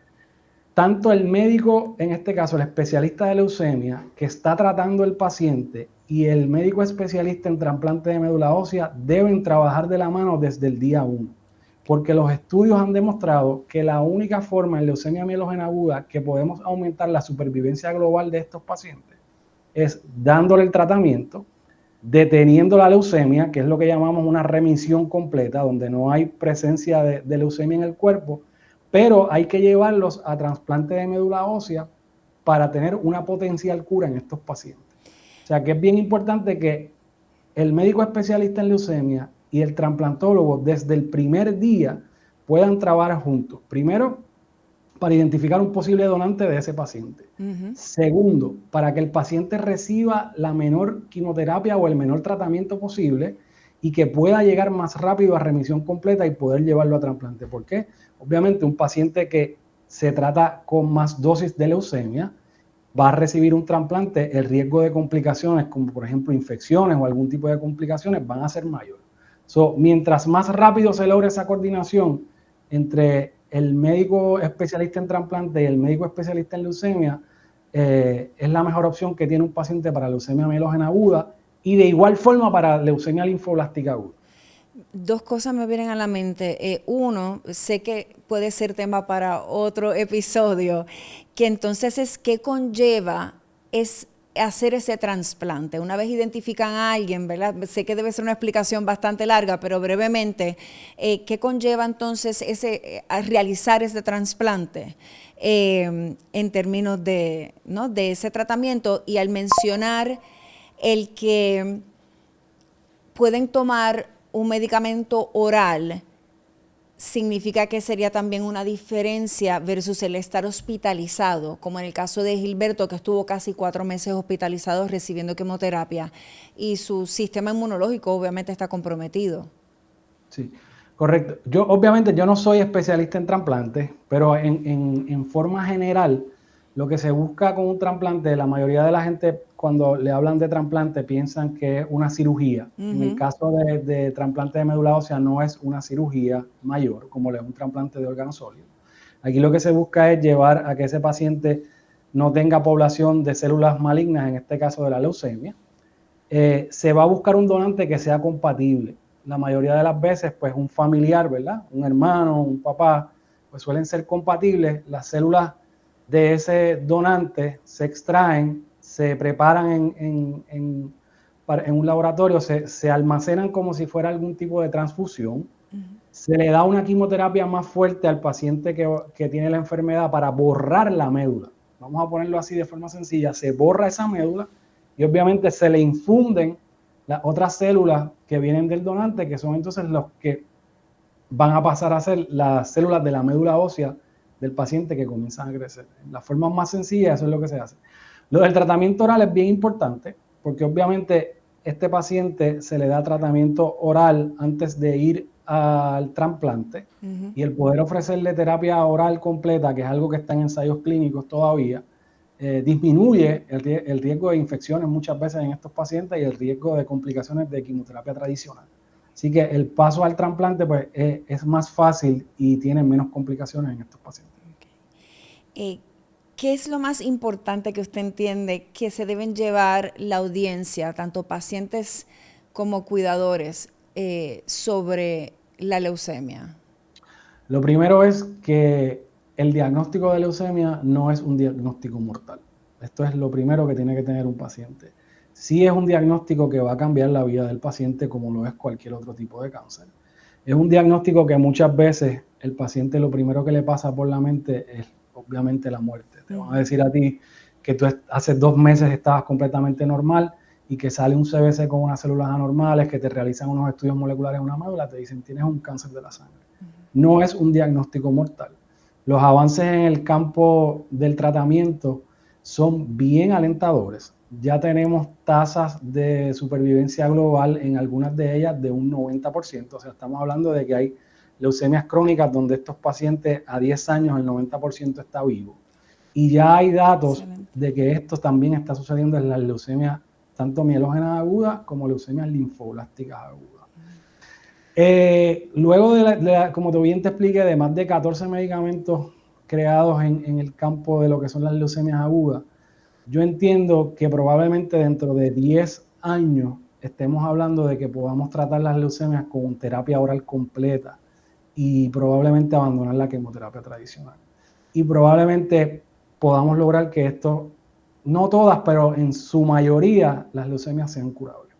tanto el médico, en este caso el especialista de leucemia, que está tratando el paciente, y el médico especialista en trasplante de médula ósea deben trabajar de la mano desde el día 1. Porque los estudios han demostrado que la única forma en leucemia mielógena aguda que podemos aumentar la supervivencia global de estos pacientes es dándole el tratamiento, deteniendo la leucemia, que es lo que llamamos una remisión completa, donde no hay presencia de leucemia en el cuerpo, pero hay que llevarlos a trasplante de médula ósea para tener una potencial cura en estos pacientes. O sea que es bien importante que el médico especialista en leucemia y el trasplantólogo desde el primer día puedan trabajar juntos. Primero, para identificar un posible donante de ese paciente. Segundo, para que el paciente reciba la menor quimioterapia o el menor tratamiento posible y que pueda llegar más rápido a remisión completa y poder llevarlo a trasplante. ¿Por qué? Obviamente un paciente que se trata con más dosis de leucemia va a recibir un trasplante, el riesgo de complicaciones como por ejemplo infecciones o algún tipo de complicaciones van a ser mayores. Mientras más rápido se logre esa coordinación entre el médico especialista en trasplante y el médico especialista en leucemia, es la mejor opción que tiene un paciente para leucemia mielógena aguda y de igual forma para leucemia linfoblástica aguda. 2 cosas me vienen a la mente. Uno, sé que puede ser tema para otro episodio, que entonces es qué conlleva es hacer ese trasplante. Una vez identifican a alguien, ¿verdad? Sé que debe ser una explicación bastante larga, pero brevemente, ¿qué conlleva entonces a realizar ese trasplante en términos de, ¿no?, de ese tratamiento? Y al mencionar el que pueden tomar un medicamento oral, significa que sería también una diferencia versus el estar hospitalizado, como en el caso de Gilberto, que estuvo casi 4 meses hospitalizado recibiendo quimioterapia y su sistema inmunológico obviamente está comprometido. Sí, correcto. Obviamente yo no soy especialista en trasplantes, pero en forma general, lo que se busca con un trasplante, la mayoría de la gente cuando le hablan de trasplante piensan que es una cirugía. En el caso de trasplante de médula ósea no es una cirugía mayor, como un trasplante de órgano sólido. Aquí lo que se busca es llevar a que ese paciente no tenga población de células malignas, en este caso de la leucemia. Se va a buscar un donante que sea compatible. La mayoría de las veces, pues un familiar, ¿verdad? Un hermano, un papá, pues suelen ser compatibles. Las células de ese donante se extraen, se preparan en un laboratorio, se almacenan como si fuera algún tipo de transfusión. Se le da una quimioterapia más fuerte al paciente que tiene la enfermedad para borrar la médula. Vamos a ponerlo así de forma sencilla. Se borra esa médula y obviamente se le infunden las otras células que vienen del donante, que son entonces los que van a pasar a ser las células de la médula ósea del paciente que comienzan a crecer. En la forma más sencilla, eso es lo que se hace. Lo del tratamiento oral es bien importante porque obviamente este paciente se le da tratamiento oral antes de ir al trasplante y el poder ofrecerle terapia oral completa, que es algo que está en ensayos clínicos todavía, disminuye el riesgo de infecciones muchas veces en estos pacientes y el riesgo de complicaciones de quimioterapia tradicional. Así que el paso al trasplante pues, es más fácil y tiene menos complicaciones en estos pacientes. Okay. ¿Qué es lo más importante que usted entiende que se deben llevar la audiencia, tanto pacientes como cuidadores, sobre la leucemia? Lo primero es que el diagnóstico de leucemia no es un diagnóstico mortal. Esto es lo primero que tiene que tener un paciente. Sí es un diagnóstico que va a cambiar la vida del paciente como lo es cualquier otro tipo de cáncer. Es un diagnóstico que muchas veces el paciente lo primero que le pasa por la mente es obviamente la muerte. Te van a decir a ti que tú hace 2 meses estabas completamente normal y que sale un CBC con unas células anormales, que te realizan unos estudios moleculares en una médula, te dicen tienes un cáncer de la sangre. No es un diagnóstico mortal. Los avances en el campo del tratamiento son bien alentadores. Ya tenemos tasas de supervivencia global en algunas de ellas de un 90%. O sea, estamos hablando de que hay leucemias crónicas donde estos pacientes a 10 años el 90% está vivo. Y ya hay datos de que esto también está sucediendo en las leucemias tanto mielógenas agudas como leucemias linfoblásticas agudas. Luego como bien te expliqué, de más de 14 medicamentos creados en el campo de lo que son las leucemias agudas, yo entiendo que probablemente dentro de 10 años estemos hablando de que podamos tratar las leucemias con terapia oral completa y probablemente abandonar la quimioterapia tradicional. Y probablemente podamos lograr que esto, no todas, pero en su mayoría, las leucemias sean curables.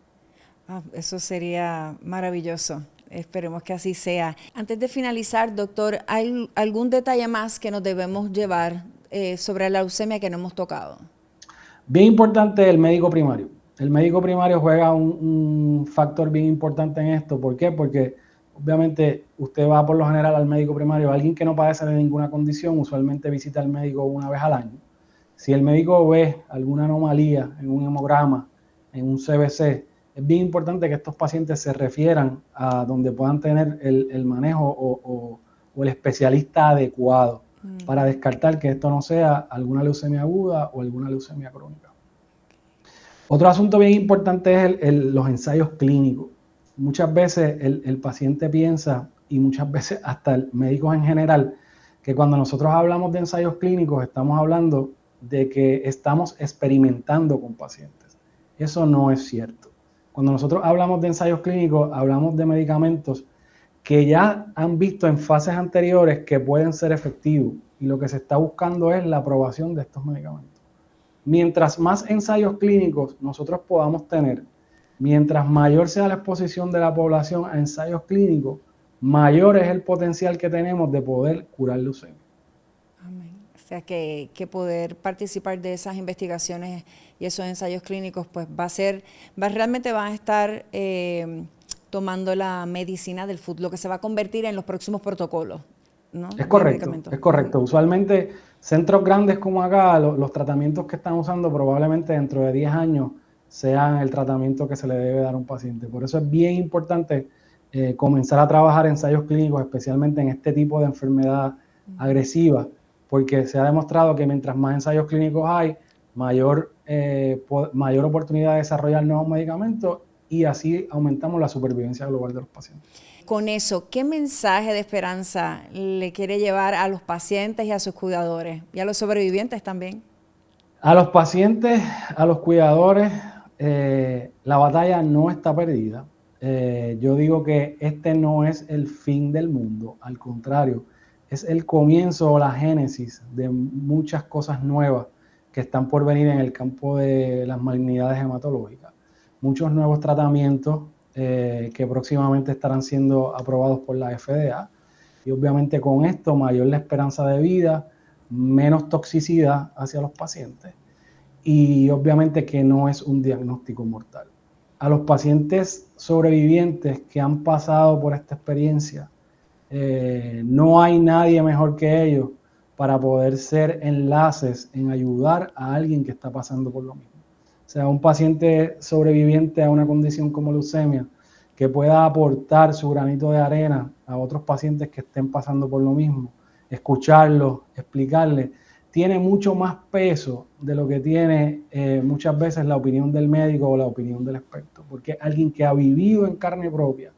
Eso sería maravilloso. Esperemos que así sea. Antes de finalizar, doctor, ¿hay algún detalle más que nos debemos llevar sobre la leucemia que no hemos tocado? Bien importante el médico primario. El médico primario juega un factor bien importante en esto. ¿Por qué? Porque obviamente usted va por lo general al médico primario, alguien que no padece de ninguna condición, usualmente visita al médico una vez al año. Si el médico ve alguna anomalía en un hemograma, en un CBC, es bien importante que estos pacientes se refieran a donde puedan tener el manejo o el especialista adecuado para descartar que esto no sea alguna leucemia aguda o alguna leucemia crónica. Otro asunto bien importante es los ensayos clínicos. Muchas veces el paciente piensa, y muchas veces hasta el médico en general, que cuando nosotros hablamos de ensayos clínicos estamos hablando de que estamos experimentando con pacientes. Eso no es cierto. Cuando nosotros hablamos de ensayos clínicos, hablamos de medicamentos que ya han visto en fases anteriores que pueden ser efectivos y lo que se está buscando es la aprobación de estos medicamentos. Mientras más ensayos clínicos nosotros podamos tener, mientras mayor sea la exposición de la población a ensayos clínicos, mayor es el potencial que tenemos de poder curar leucemia. Amén. O sea que poder participar de esas investigaciones y esos ensayos clínicos, pues realmente van a estar tomando la medicina del futuro, lo que se va a convertir en los próximos protocolos, ¿no? Es correcto, es correcto. Usualmente centros grandes como acá, los tratamientos que están usando probablemente dentro de 10 años sean el tratamiento que se le debe dar a un paciente. Por eso es bien importante comenzar a trabajar ensayos clínicos, especialmente en este tipo de enfermedad agresiva, porque se ha demostrado que mientras más ensayos clínicos hay, mayor oportunidad de desarrollar nuevos medicamentos y así aumentamos la supervivencia global de los pacientes. Con eso, ¿qué mensaje de esperanza le quiere llevar a los pacientes y a sus cuidadores y a los sobrevivientes también? A los pacientes, a los cuidadores, la batalla no está perdida. Yo digo que este no es el fin del mundo, al contrario, es el comienzo o la génesis de muchas cosas nuevas que están por venir en el campo de las malignidades hematológicas. Muchos nuevos tratamientos que próximamente estarán siendo aprobados por la FDA y obviamente con esto mayor la esperanza de vida, menos toxicidad hacia los pacientes y obviamente que no es un diagnóstico mortal. A los pacientes sobrevivientes que han pasado por esta experiencia, no hay nadie mejor que ellos para poder ser enlaces en ayudar a alguien que está pasando por lo mismo. o sea, un paciente sobreviviente a una condición como leucemia, que pueda aportar su granito de arena a otros pacientes que estén pasando por lo mismo, escucharlos, explicarles, tiene mucho más peso de lo que tiene muchas veces la opinión del médico o la opinión del experto, porque es alguien que ha vivido en carne propia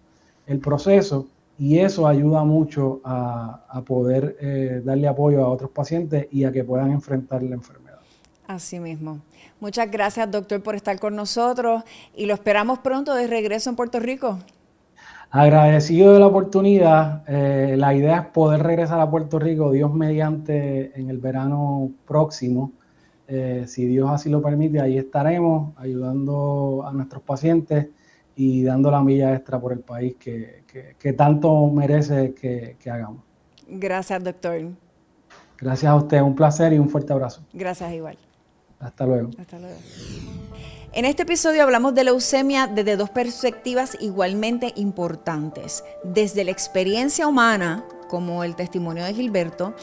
el proceso y eso ayuda mucho a poder darle apoyo a otros pacientes y a que puedan enfrentar la enfermedad. Así mismo. Muchas gracias, doctor, por estar con nosotros y lo esperamos pronto de regreso en Puerto Rico. Agradecido de la oportunidad. La idea es poder regresar a Puerto Rico, Dios mediante, en el verano próximo. Si Dios así lo permite, ahí estaremos ayudando a nuestros pacientes y dando la milla extra por el país que tanto merece que hagamos. Gracias, doctor. Gracias a usted, un placer y un fuerte abrazo. Gracias igual. Hasta luego. Hasta luego. En este episodio hablamos de leucemia desde dos perspectivas igualmente importantes. Desde la experiencia humana, como el testimonio de Gilberto,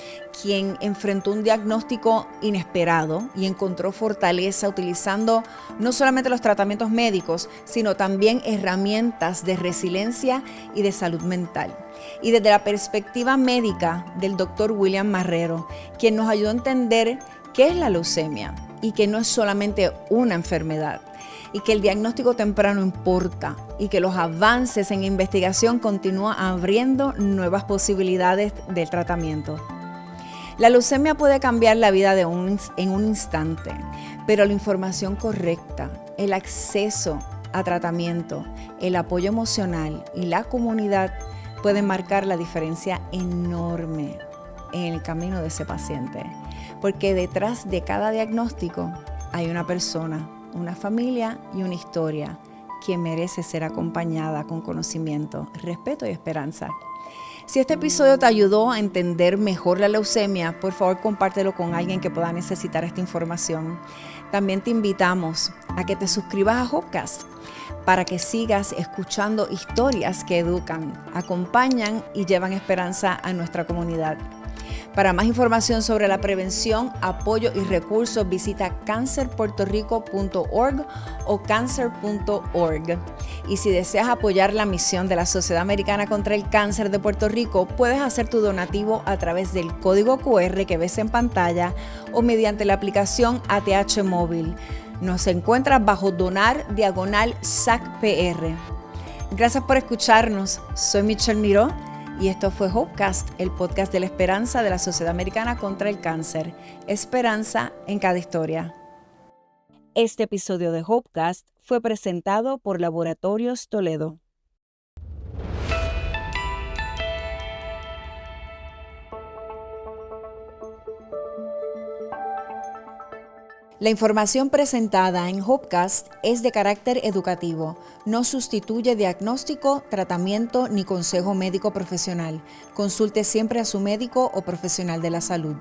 quien enfrentó un diagnóstico inesperado y encontró fortaleza utilizando no solamente los tratamientos médicos, sino también herramientas de resiliencia y de salud mental. Y desde la perspectiva médica del doctor William Marrero, quien nos ayudó a entender qué es la leucemia y que no es solamente una enfermedad, y que el diagnóstico temprano importa y que los avances en investigación continúan abriendo nuevas posibilidades del tratamiento. La leucemia puede cambiar la vida en un instante, pero la información correcta, el acceso a tratamiento, el apoyo emocional y la comunidad pueden marcar la diferencia enorme en el camino de ese paciente. Porque detrás de cada diagnóstico hay una persona, una familia y una historia que merece ser acompañada con conocimiento, respeto y esperanza. Si este episodio te ayudó a entender mejor la leucemia, por favor compártelo con alguien que pueda necesitar esta información. También te invitamos a que te suscribas a Hopecast para que sigas escuchando historias que educan, acompañan y llevan esperanza a nuestra comunidad. Para más información sobre la prevención, apoyo y recursos, visita cancerpuertorico.org o cancer.org. Y si deseas apoyar la misión de la Sociedad Americana contra el Cáncer de Puerto Rico, puedes hacer tu donativo a través del código QR que ves en pantalla o mediante la aplicación ATH Móvil. Nos encuentras bajo donar/SACPR. Gracias por escucharnos. Soy Michelle Miró. Y esto fue Hopecast, el podcast de la esperanza de la Sociedad Americana contra el Cáncer. Esperanza en cada historia. Este episodio de Hopecast fue presentado por Laboratorios Toledo. La información presentada en Hopecast es de carácter educativo, no sustituye diagnóstico, tratamiento ni consejo médico profesional. Consulte siempre a su médico o profesional de la salud.